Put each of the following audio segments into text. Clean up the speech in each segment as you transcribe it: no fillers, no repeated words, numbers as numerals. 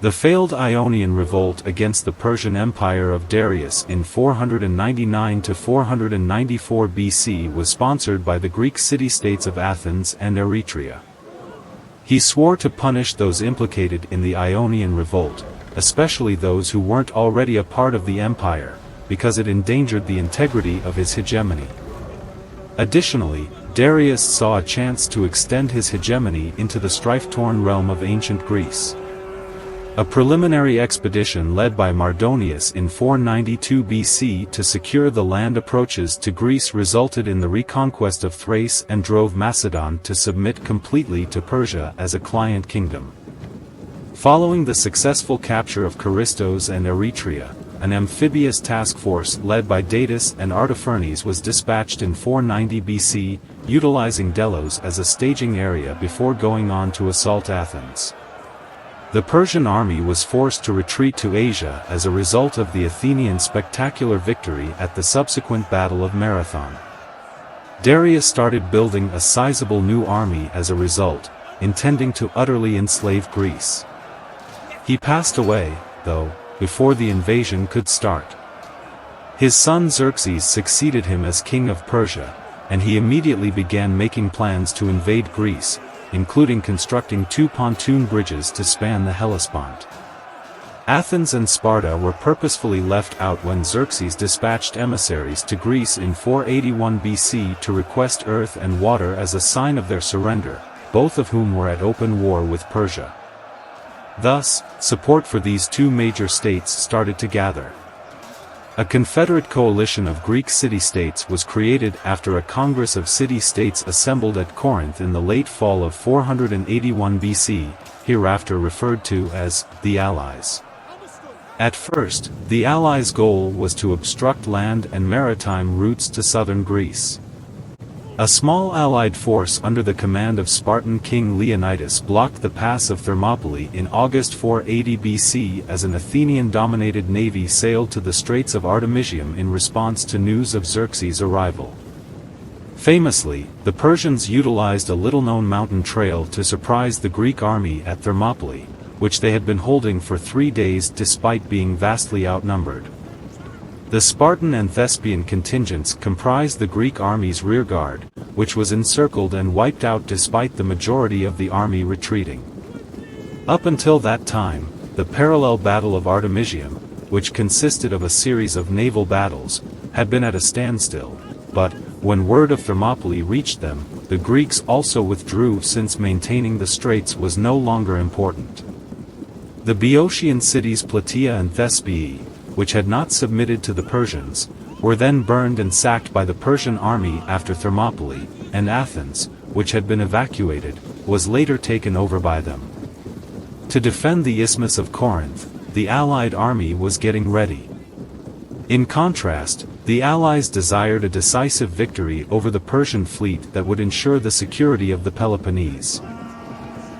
The failed Ionian revolt against the Persian Empire of Darius in 499 to 494 BC was sponsored by the Greek city-states of Athens and Eretria. He swore to punish those implicated in the Ionian revolt, especially those who weren't already a part of the empire, because it endangered the integrity of his hegemony. Additionally, Darius saw a chance to extend his hegemony into the strife-torn realm of ancient Greece. A preliminary expedition led by Mardonius in 492 BC to secure the land approaches to Greece resulted in the reconquest of Thrace and drove Macedon to submit completely to Persia as a client kingdom. Following the successful capture of Charistos and Eretria, an amphibious task force led by Datis and Artaphernes was dispatched in 490 BC, utilizing Delos as a staging area before going on to assault Athens. The Persian army was forced to retreat to Asia as a result of the Athenian spectacular victory at the subsequent Battle of Marathon. Darius started building a sizable new army as a result, intending to utterly enslave Greece. He passed away, though, before the invasion could start. His son Xerxes succeeded him as king of Persia, and he immediately began making plans to invade Greece, including constructing 2 pontoon bridges to span the Hellespont. Athens and Sparta were purposefully left out when Xerxes dispatched emissaries to Greece in 481 BC to request earth and water as a sign of their surrender, both of whom were at open war with Persia. Thus, support for these 2 major states started to gather. A confederate coalition of Greek city-states was created after a congress of city-states assembled at Corinth in the late fall of 481 BC, hereafter referred to as the Allies. At first, the Allies' goal was to obstruct land and maritime routes to southern Greece. A small allied force under the command of Spartan king Leonidas blocked the pass of Thermopylae in August 480 BC as an Athenian-dominated navy sailed to the Straits of Artemisium in response to news of Xerxes' arrival. Famously, the Persians utilized a little-known mountain trail to surprise the Greek army at Thermopylae, which they had been holding for 3 days despite being vastly outnumbered. The Spartan and Thespian contingents comprised the Greek army's rearguard, which was encircled and wiped out despite the majority of the army retreating. Up until that time, the parallel Battle of Artemisium, which consisted of a series of naval battles, had been at a standstill, but, when word of Thermopylae reached them, the Greeks also withdrew since maintaining the straits was no longer important. The Boeotian cities Platea and Thespiae, which had not submitted to the Persians, were then burned and sacked by the Persian army after Thermopylae, and Athens, which had been evacuated, was later taken over by them. To defend the Isthmus of Corinth, the Allied army was getting ready. In contrast, the Allies desired a decisive victory over the Persian fleet that would ensure the security of the Peloponnese.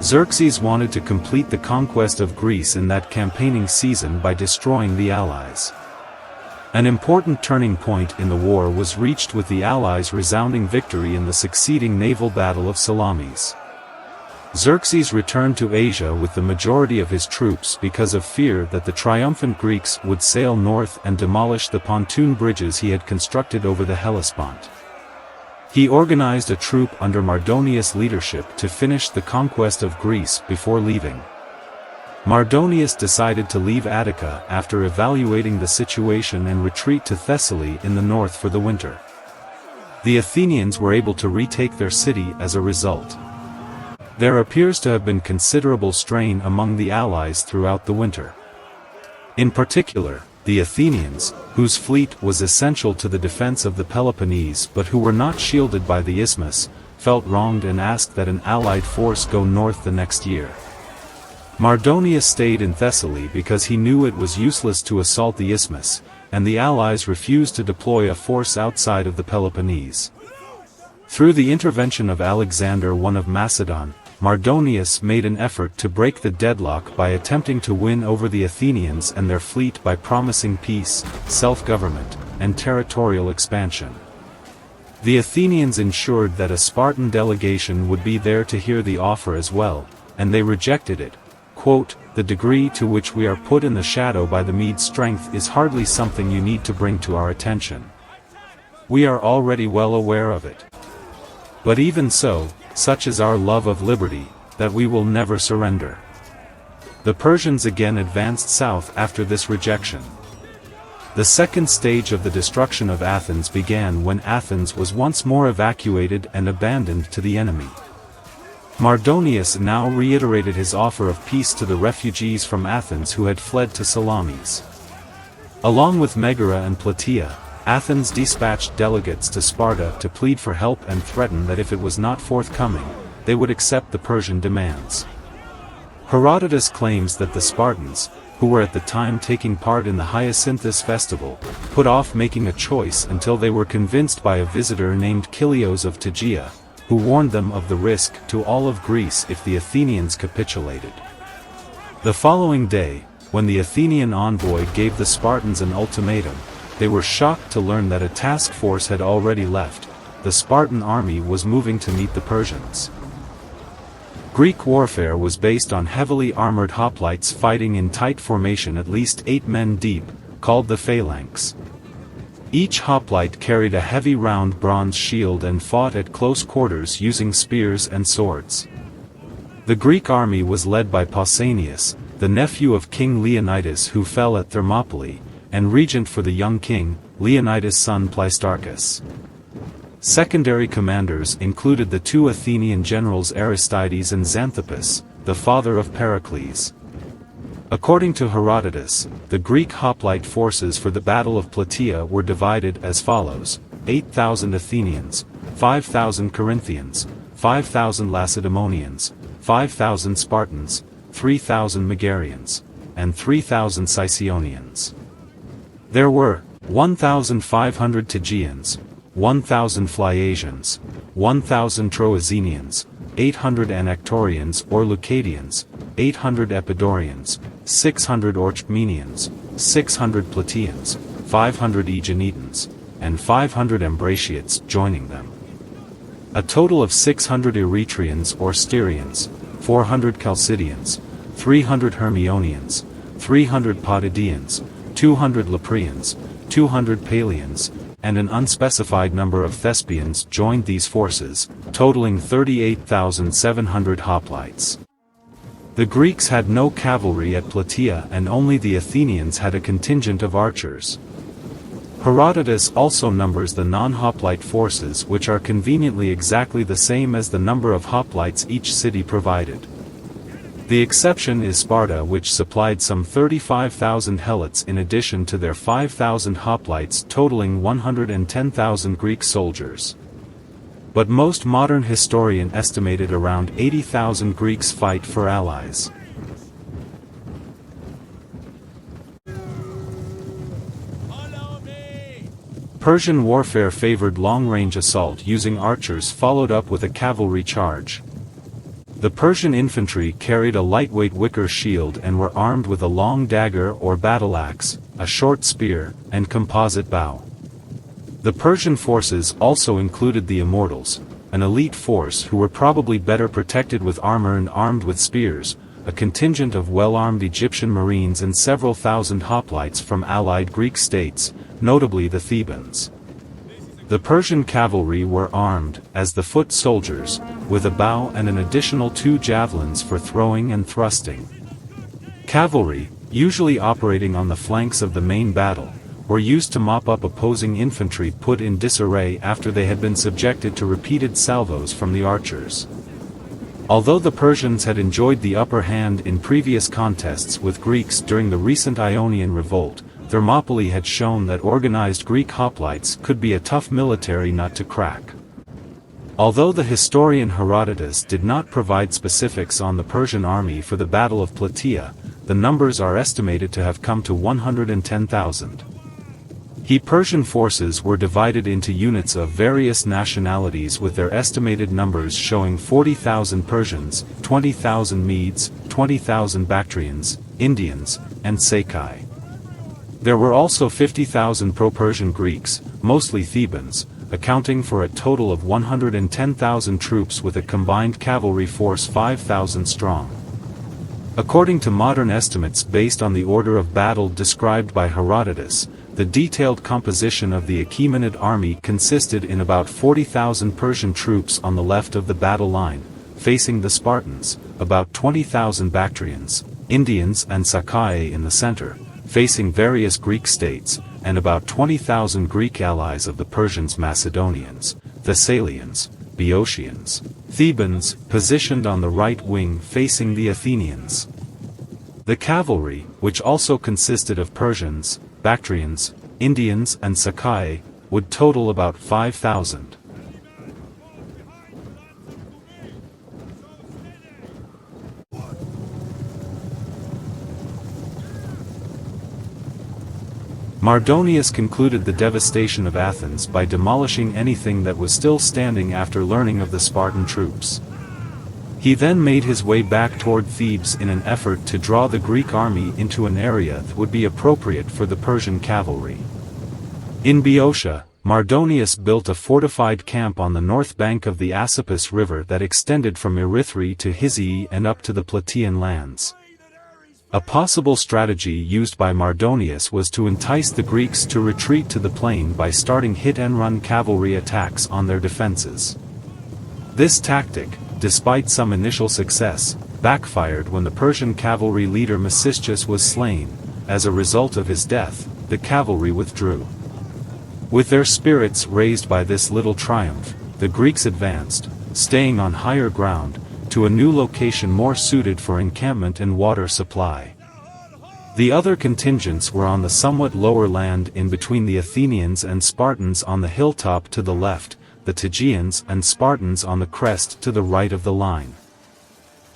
Xerxes wanted to complete the conquest of Greece in that campaigning season by destroying the Allies. An important turning point in the war was reached with the Allies' resounding victory in the succeeding naval battle of Salamis. Xerxes returned to Asia with the majority of his troops because of fear that the triumphant Greeks would sail north and demolish the pontoon bridges he had constructed over the Hellespont. He organized a troop under Mardonius' leadership to finish the conquest of Greece before leaving. Mardonius decided to leave Attica after evaluating the situation and retreat to Thessaly in the north for the winter. The Athenians were able to retake their city as a result. There appears to have been considerable strain among the allies throughout the winter. In particular, the Athenians, whose fleet was essential to the defense of the Peloponnese but who were not shielded by the isthmus, felt wronged and asked that an allied force go north the next year. Mardonius stayed in Thessaly because he knew it was useless to assault the isthmus, and the allies refused to deploy a force outside of the Peloponnese. Through the intervention of Alexander I of Macedon, Mardonius made an effort to break the deadlock by attempting to win over the Athenians and their fleet by promising peace, self-government, and territorial expansion. The Athenians ensured that a Spartan delegation would be there to hear the offer as well, and they rejected it, quote, "The degree to which we are put in the shadow by the Medes' strength is hardly something you need to bring to our attention. We are already well aware of it. But even so, such is our love of liberty, that we will never surrender." The Persians again advanced south after this rejection. The second stage of the destruction of Athens began when Athens was once more evacuated and abandoned to the enemy. Mardonius now reiterated his offer of peace to the refugees from Athens who had fled to Salamis. Along with Megara and Platea, Athens dispatched delegates to Sparta to plead for help and threaten that if it was not forthcoming, they would accept the Persian demands. Herodotus claims that the Spartans, who were at the time taking part in the Hyacinthus festival, put off making a choice until they were convinced by a visitor named Kilios of Tegea, who warned them of the risk to all of Greece if the Athenians capitulated. The following day, when the Athenian envoy gave the Spartans an ultimatum, they were shocked to learn that a task force had already left. The Spartan army was moving to meet the Persians. Greek warfare was based on heavily armored hoplites fighting in tight formation at least 8 men deep, called the phalanx. Each hoplite carried a heavy round bronze shield and fought at close quarters using spears and swords. The Greek army was led by Pausanias, the nephew of King Leonidas who fell at Thermopylae, and regent for the young king, Leonidas' son Pleistarchus. Secondary commanders included the 2 Athenian generals Aristides and Xanthippus, the father of Pericles. According to Herodotus, the Greek hoplite forces for the Battle of Plataea were divided as follows: 8,000 Athenians, 5,000 Corinthians, 5,000 Lacedaemonians, 5,000 Spartans, 3,000 Megarians, and 3,000 Sicyonians. There were 1,500 Tegeans, 1,000 Phliasians, 1,000 Troezenians, 800 Anactorians or Leucadians, 800 Epidaurians, 600 Orchmenians, 600 Plateans, 500 Aeginetans, and 500 Ambraciots joining them. A total of 600 Eretrians or Styrians, 400 Chalcidians, 300 Hermionians, 300 Potidæans, 200 Lepreans, 200 Palians, and an unspecified number of Thespians joined these forces, totaling 38,700 hoplites. The Greeks had no cavalry at Platea and only the Athenians had a contingent of archers. Herodotus also numbers the non-hoplite forces which are conveniently exactly the same as the number of hoplites each city provided. The exception is Sparta, which supplied some 35,000 helots in addition to their 5,000 hoplites, totaling 110,000 Greek soldiers. But most modern historians estimated around 80,000 Greeks fight for allies. Persian warfare favored long-range assault using archers followed up with a cavalry charge. The Persian infantry carried a lightweight wicker shield and were armed with a long dagger or battle axe, a short spear, and composite bow. The Persian forces also included the Immortals, an elite force who were probably better protected with armor and armed with spears, a contingent of well-armed Egyptian marines and several thousand hoplites from allied Greek states, notably the Thebans. The Persian cavalry were armed, as the foot soldiers, with a bow and an additional 2 javelins for throwing and thrusting. Cavalry, usually operating on the flanks of the main battle, were used to mop up opposing infantry put in disarray after they had been subjected to repeated salvos from the archers. Although the Persians had enjoyed the upper hand in previous contests with Greeks during the recent Ionian revolt, Thermopylae had shown that organized Greek hoplites could be a tough military nut to crack. Although the historian Herodotus did not provide specifics on the Persian army for the Battle of Plataea, the numbers are estimated to have come to 110,000. Persian forces were divided into units of various nationalities with their estimated numbers showing 40,000 Persians, 20,000 Medes, 20,000 Bactrians, Indians, and Sakai. There were also 50,000 pro-Persian Greeks, mostly Thebans, accounting for a total of 110,000 troops with a combined cavalry force 5,000 strong. According to modern estimates based on the order of battle described by Herodotus, the detailed composition of the Achaemenid army consisted in about 40,000 Persian troops on the left of the battle line, facing the Spartans, about 20,000 Bactrians, Indians and Sacae in the center, facing various Greek states, and about 20,000 Greek allies of the Persians, Macedonians, Thessalians, Boeotians, Thebans, positioned on the right wing facing the Athenians. The cavalry, which also consisted of Persians, Bactrians, Indians and Sacae, would total about 5,000. Mardonius concluded the devastation of Athens by demolishing anything that was still standing after learning of the Spartan troops. He then made his way back toward Thebes in an effort to draw the Greek army into an area that would be appropriate for the Persian cavalry. In Boeotia, Mardonius built a fortified camp on the north bank of the Asopus River that extended from Erythrae to Hysiae and up to the Platean lands. A possible strategy used by Mardonius was to entice the Greeks to retreat to the plain by starting hit-and-run cavalry attacks on their defenses. This tactic, despite some initial success, backfired when the Persian cavalry leader Mecistius was slain. As a result of his death, the cavalry withdrew. With their spirits raised by this little triumph, the Greeks advanced, staying on higher ground, to a new location more suited for encampment and water supply. The other contingents were on the somewhat lower land in between the Athenians and Spartans on the hilltop to the left, the Tegeans and Spartans on the crest to the right of the line.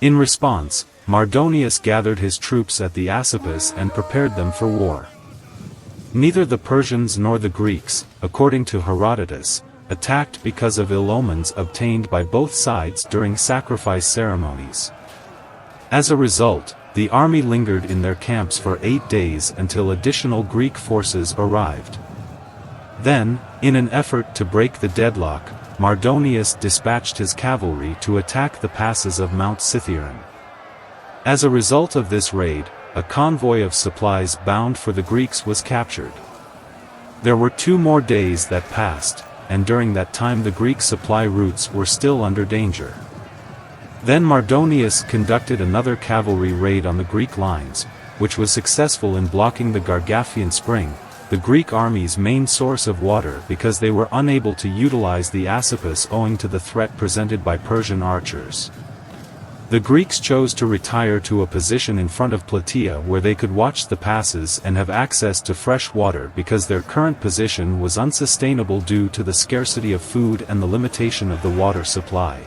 In response, Mardonius gathered his troops at the Asopus and prepared them for war. Neither the Persians nor the Greeks, according to Herodotus, attacked because of ill omens obtained by both sides during sacrifice ceremonies. As a result, the army lingered in their camps for 8 days until additional Greek forces arrived. Then, in an effort to break the deadlock, Mardonius dispatched his cavalry to attack the passes of Mount Cithaeron. As a result of this raid, a convoy of supplies bound for the Greeks was captured. There were 2 more days that passed, and during that time the Greek supply routes were still under danger. Then Mardonius conducted another cavalry raid on the Greek lines, which was successful in blocking the Gargantuan Spring, the Greek army's main source of water, because they were unable to utilize the Asopus owing to the threat presented by Persian archers. The Greeks chose to retire to a position in front of Platea where they could watch the passes and have access to fresh water because their current position was unsustainable due to the scarcity of food and the limitation of the water supply.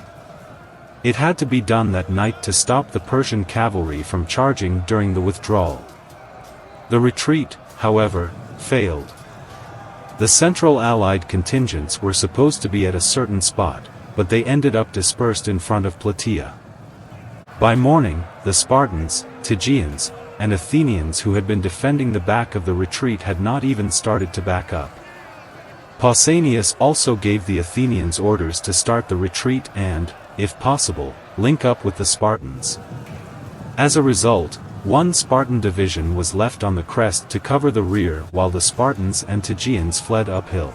It had to be done that night to stop the Persian cavalry from charging during the withdrawal. The retreat, however, failed. The central Allied contingents were supposed to be at a certain spot, but they ended up dispersed in front of Platea. By morning, the Spartans, Tegeans, and Athenians who had been defending the back of the retreat had not even started to back up. Pausanias also gave the Athenians orders to start the retreat and, if possible, link up with the Spartans. As a result, 1 Spartan division was left on the crest to cover the rear while the Spartans and Tegeans fled uphill.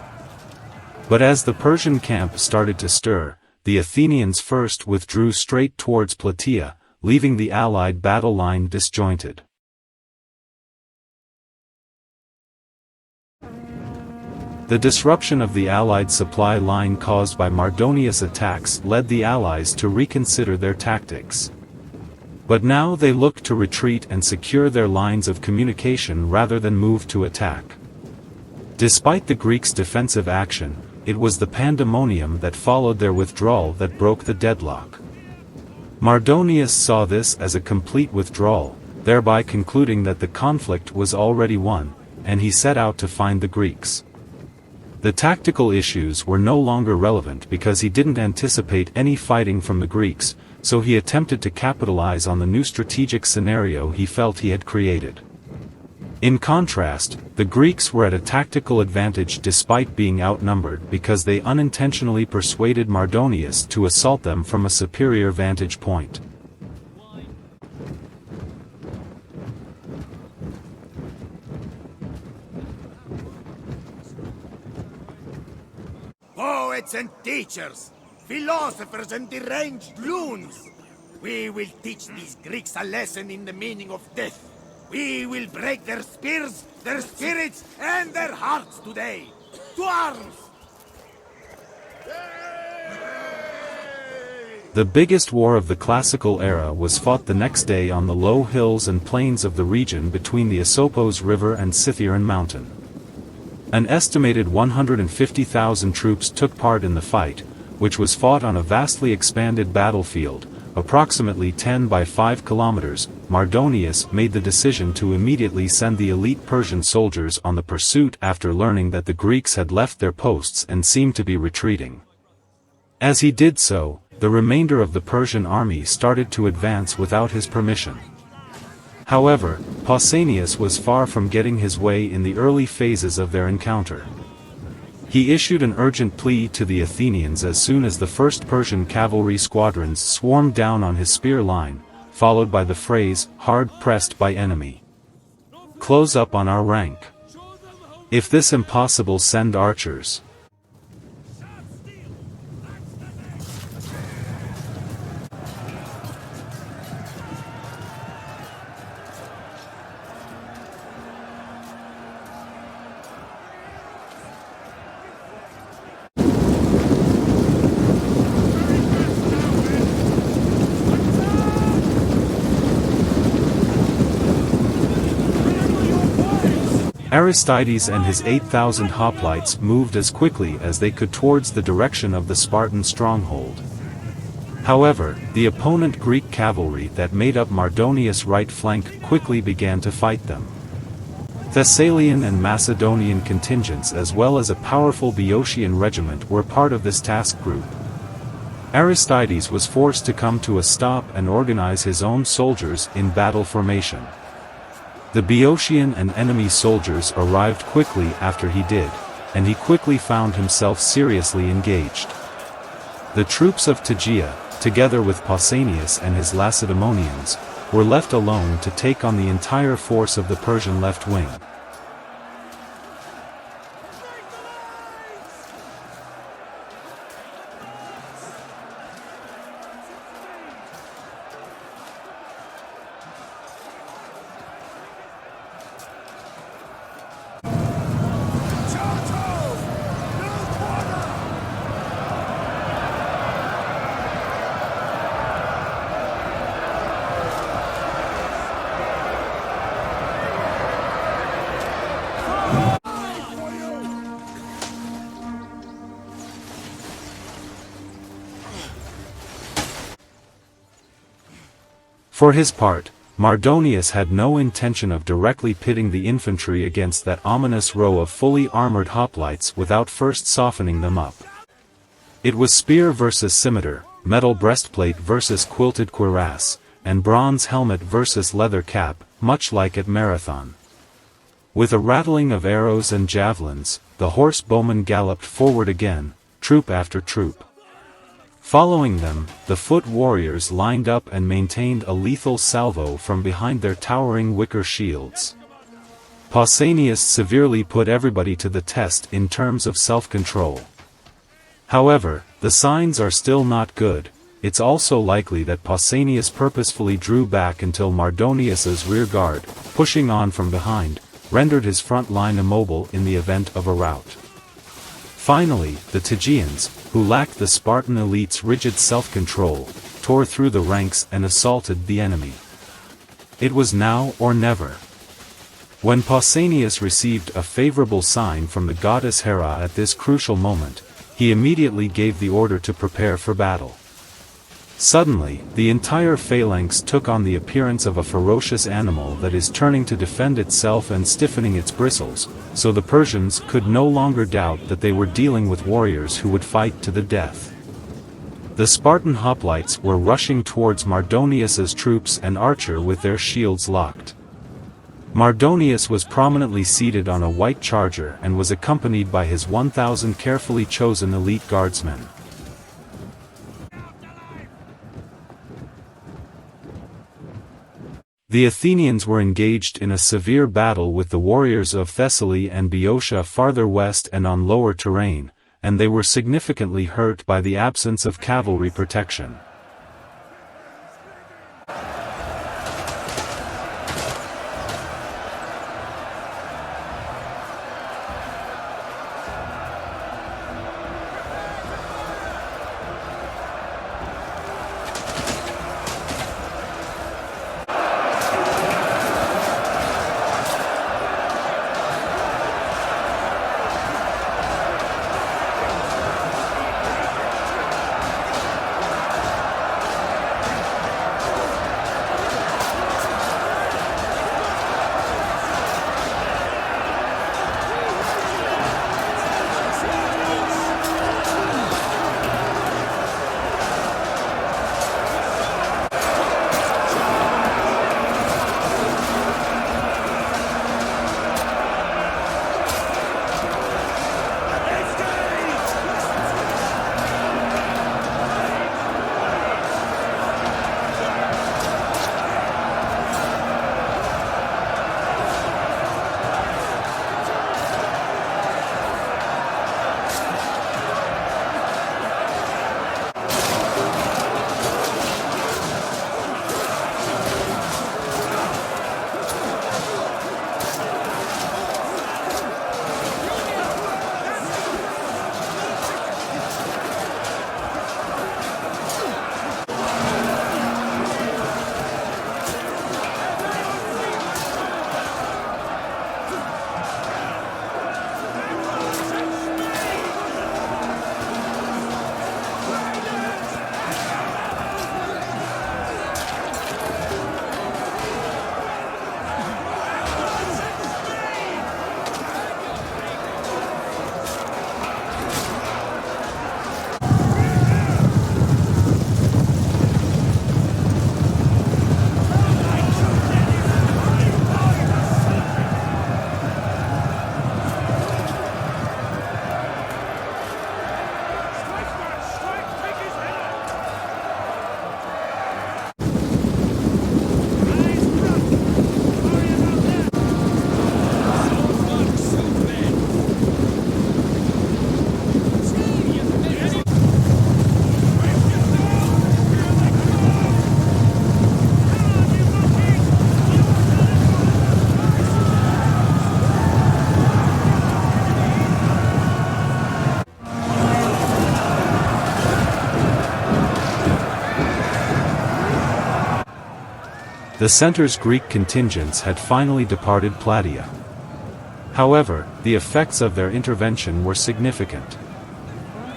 But as the Persian camp started to stir, the Athenians first withdrew straight towards Platea, leaving the Allied battle line disjointed. The disruption of the Allied supply line caused by Mardonius' attacks led the Allies to reconsider their tactics. But now they looked to retreat and secure their lines of communication rather than move to attack. Despite the Greeks' defensive action, it was the pandemonium that followed their withdrawal that broke the deadlock. Mardonius saw this as a complete withdrawal, thereby concluding that the conflict was already won, and he set out to find the Greeks. The tactical issues were no longer relevant because he didn't anticipate any fighting from the Greeks, so he attempted to capitalize on the new strategic scenario he felt he had created. In contrast, the Greeks were at a tactical advantage despite being outnumbered because they unintentionally persuaded Mardonius to assault them from a superior vantage point. poets and teachers, philosophers and deranged loons. We will teach these Greeks a lesson in the meaning of death. We will break their spears, their spirits, and their hearts today. To arms! The biggest war of the classical era was fought the next day on the low hills and plains of the region between the Asopos River and Scythian Mountain. An estimated 150,000 troops took part in the fight, which was fought on a vastly expanded battlefield, approximately 10 by 5 kilometers. Mardonius made the decision to immediately send the elite Persian soldiers on the pursuit after learning that the Greeks had left their posts and seemed to be retreating. As he did so, the remainder of the Persian army started to advance without his permission. However, Pausanias was far from getting his way in the early phases of their encounter. He issued an urgent plea to the Athenians as soon as the first Persian cavalry squadrons swarmed down on his spear line, followed by the phrase, "Hard pressed by enemy. Close up on our rank. If this impossible, send archers." Aristides and his 8,000 hoplites moved as quickly as they could towards the direction of the Spartan stronghold. However, the opponent Greek cavalry that made up Mardonius' right flank quickly began to fight them. Thessalian and Macedonian contingents as well as a powerful Boeotian regiment were part of this task group. Aristides was forced to come to a stop and organize his own soldiers in battle formation. The Boeotian and enemy soldiers arrived quickly after he did, and he quickly found himself seriously engaged. The troops of Tegea, together with Pausanias and his Lacedaemonians, were left alone to take on the entire force of the Persian left wing. For his part, Mardonius had no intention of directly pitting the infantry against that ominous row of fully armored hoplites without first softening them up. It was spear versus scimitar, metal breastplate versus quilted cuirass, and bronze helmet versus leather cap, much like at Marathon. With a rattling of arrows and javelins, the horse bowmen galloped forward again, troop after troop. Following them, the foot warriors lined up and maintained a lethal salvo from behind their towering wicker shields. Pausanias severely put everybody to the test in terms of self-control. However, the signs are still not good. It's also likely that Pausanias purposefully drew back until Mardonius's rear guard, pushing on from behind, rendered his front line immobile in the event of a rout. Finally, the Tegeans, who lacked the Spartan elite's rigid self-control, tore through the ranks and assaulted the enemy. It was now or never. When Pausanias received a favorable sign from the goddess Hera at this crucial moment, he immediately gave the order to prepare for battle. Suddenly, the entire phalanx took on the appearance of a ferocious animal that is turning to defend itself and stiffening its bristles, so the Persians could no longer doubt that they were dealing with warriors who would fight to the death. The Spartan hoplites were rushing towards Mardonius's troops and archer with their shields locked. Mardonius was prominently seated on a white charger and was accompanied by his 1,000 carefully chosen elite guardsmen. The Athenians were engaged in a severe battle with the warriors of Thessaly and Boeotia farther west and on lower terrain, and they were significantly hurt by the absence of cavalry protection. The center's Greek contingents had finally departed Platea. However, the effects of their intervention were significant.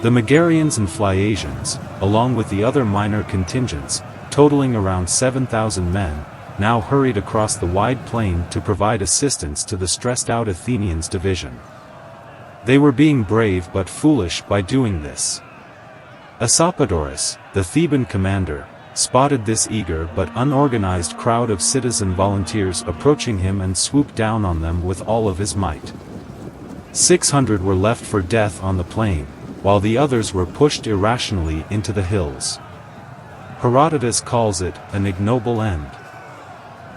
The Megarians and Phlyaesians, along with the other minor contingents, totaling around 7,000 men, now hurried across the wide plain to provide assistance to the stressed-out Athenians' division. They were being brave but foolish by doing this. Asapadoros, the Theban commander, spotted this eager but unorganized crowd of citizen volunteers approaching him and swooped down on them with all of his might. 600 were left for death on the plain, while the others were pushed irrationally into the hills. Herodotus calls it an ignoble end.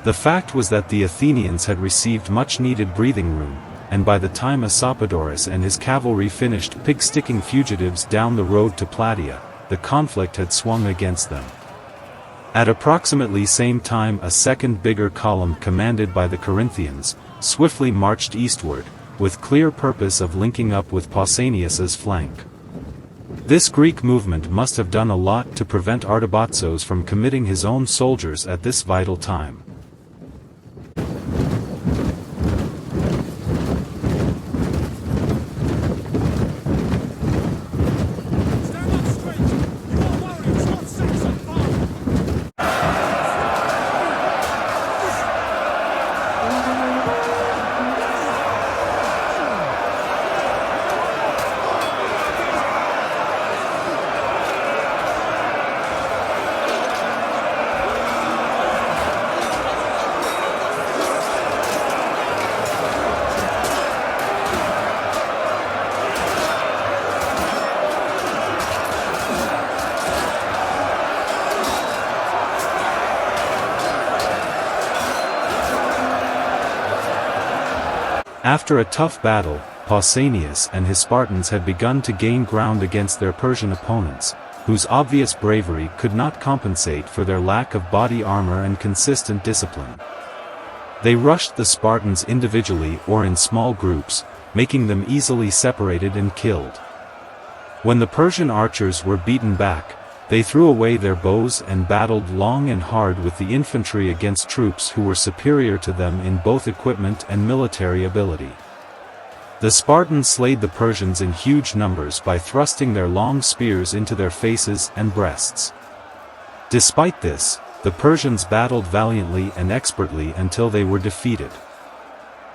The fact was that the Athenians had received much-needed breathing room, and by the time Asapadoros and his cavalry finished pig-sticking fugitives down the road to Platea, the conflict had swung against them. At approximately same time a second bigger column commanded by the Corinthians, swiftly marched eastward, with clear purpose of linking up with Pausanias's flank. This Greek movement must have done a lot to prevent Artabatzos from committing his own soldiers at this vital time. After a tough battle, Pausanias and his Spartans had begun to gain ground against their Persian opponents, whose obvious bravery could not compensate for their lack of body armor and consistent discipline. They rushed the Spartans individually or in small groups, making them easily separated and killed. When the Persian archers were beaten back, they threw away their bows and battled long and hard with the infantry against troops who were superior to them in both equipment and military ability. The Spartans slayed the Persians in huge numbers by thrusting their long spears into their faces and breasts. Despite this, the Persians battled valiantly and expertly until they were defeated.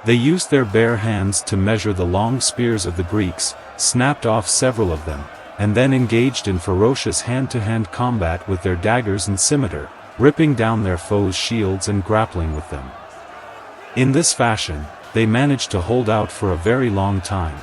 They used their bare hands to measure the long spears of the Greeks, snapped off several of them, and then engaged in ferocious hand-to-hand combat with their daggers and scimitar, ripping down their foes' shields and grappling with them. In this fashion, they managed to hold out for a very long time.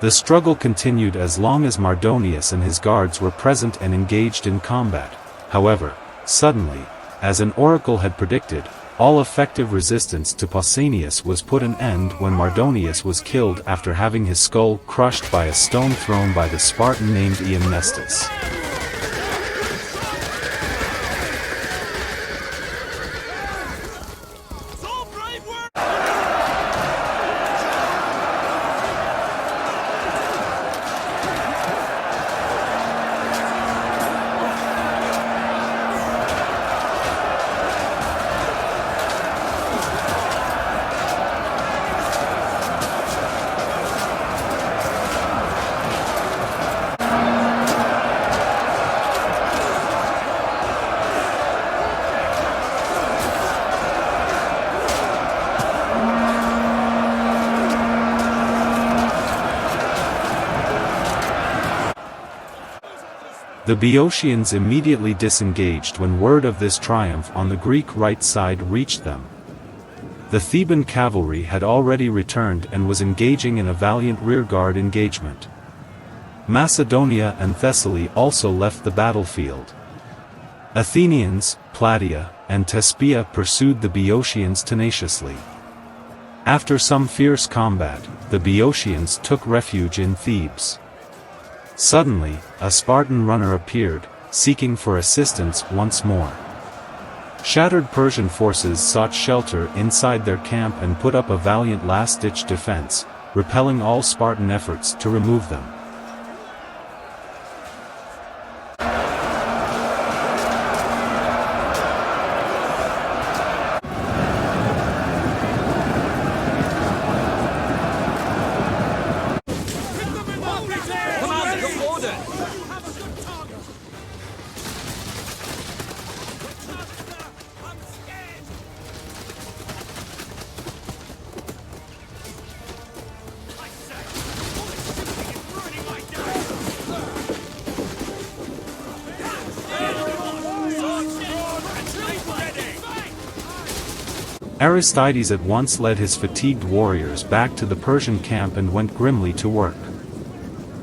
The struggle continued as long as Mardonius and his guards were present and engaged in combat. However, suddenly, as an oracle had predicted, all effective resistance to Pausanias was put an end when Mardonius was killed after having his skull crushed by a stone thrown by the Spartan named Achaemenid. The Boeotians immediately disengaged when word of this triumph on the Greek right side reached them. The Theban cavalry had already returned and was engaging in a valiant rearguard engagement. Macedonia and Thessaly also left the battlefield. Athenians, Platea, and Thespia pursued the Boeotians tenaciously. After some fierce combat, the Boeotians took refuge in Thebes. Suddenly, a Spartan runner appeared, seeking for assistance once more. Shattered Persian forces sought shelter inside their camp and put up a valiant last-ditch defense, repelling all Spartan efforts to remove them. Aristides at once led his fatigued warriors back to the Persian camp and went grimly to work.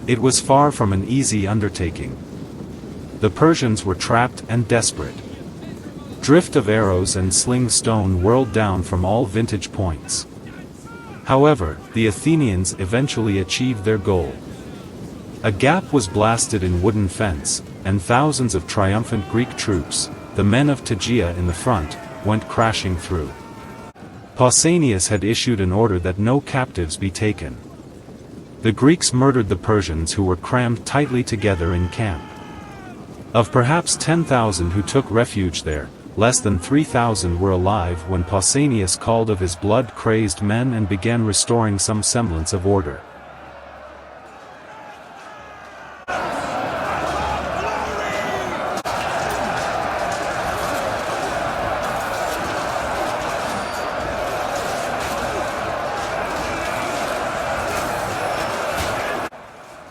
It was far from an easy undertaking. The Persians were trapped and desperate. Drift of arrows and sling stone whirled down from all vantage points. However, the Athenians eventually achieved their goal. A gap was blasted in wooden fence, and thousands of triumphant Greek troops, the men of Tegea in the front, went crashing through. Pausanias had issued an order that no captives be taken. The Greeks murdered the Persians who were crammed tightly together in camp. Of perhaps 10,000 who took refuge there, less than 3,000 were alive when Pausanias called of his blood-crazed men and began restoring some semblance of order.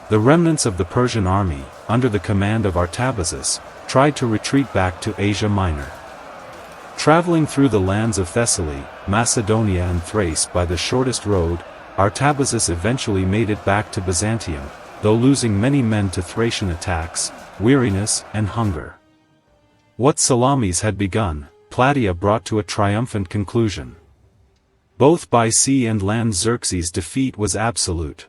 The remnants of the Persian army, under the command of Artabazus, tried to retreat back to Asia Minor. Traveling through the lands of Thessaly, Macedonia and Thrace by the shortest road, Artabazus eventually made it back to Byzantium, though losing many men to Thracian attacks, weariness, and hunger. What Salamis had begun, Platea brought to a triumphant conclusion. Both by sea and land Xerxes' defeat was absolute.